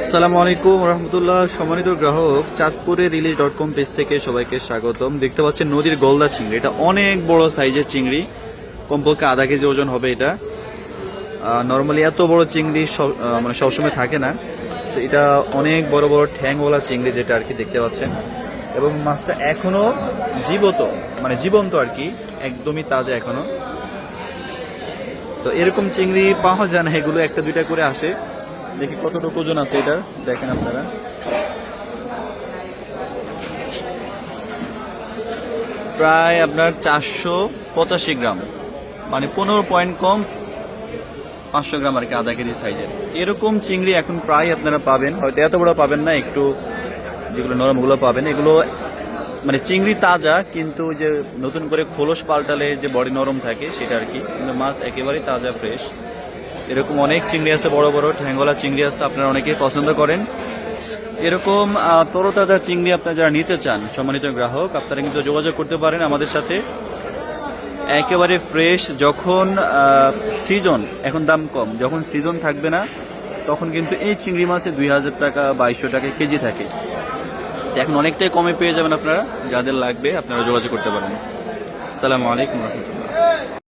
আসসালামু আলাইকুম রহমতুল্লাহ। সম্মানিত গ্রাহক, চাঁদপুরের রিলিজ.com পেজ থেকে সবাইকে স্বাগতম। দেখতে পাচ্ছেন নদীর গলদা চিংড়ি, এটা অনেক বড় সাইজের চিংড়ি, কমপক্ষে আধা কেজি ওজন হবে এটা। নর্মালি এত বড় চিংড়ি মানে সবসময় থাকে না, তো এটা অনেক বড় বড় ঠ্যাংওয়ালা চিংড়ি যেটা আর কি দেখতে পাচ্ছেন। এবং মাছটা এখনো জীবন্ত আর কি, একদমই তাজা এখনো। তো এরকম চিংড়ি পাওয়া যায় না, এগুলো একটা দুইটা করে আসে। দেখি কতটুকু ওজন আছে এটা, দেখেন আপনারা। প্রায় আপনার 485 গ্রাম, মানে 15 পয়েন্ট কম, 500 গ্রাম আর কি, আধা কেজি সাইজের। এরকম চিংড়ি এখন প্রায় আপনারা পাবেন, হয়তো এত বড় পাবেন না, একটু যেগুলো নরমগুলো পাবেন। এগুলো মানে চিংড়ি তাজা, কিন্তু যে নতুন করে খোলস পাল্টালে যে বডি নরম থাকে সেটা আর কি, কিন্তু মাছ একেবারেই তাজা ফ্রেশ। এরকম অনেক চিংড়ি আছে, বড় বড় ঠ্যাঙ্গলা চিংড়ি আছে, আপনারা অনেকেই পছন্দ করেন। এরকম তরতাজা চিংড়ি আপনারা যারা নিতে চান, সম্মানিত গ্রাহক, আপনারা কিন্তু যোগাযোগ করতে পারেন আমাদের সাথে। একেবারে ফ্রেশ। যখন সিজন, এখন দাম কম, যখন সিজন থাকবে না তখন কিন্তু এই চিংড়ি মাছে 2000 টাকা 2200 টাকা কেজি থাকে। এখন অনেকটাই কমে পেয়ে যাবেন আপনারা। যাদের লাগবে আপনারা যোগাযোগ করতে পারেন। আসসালামু আলাইকুম রহমতুল্লাহ।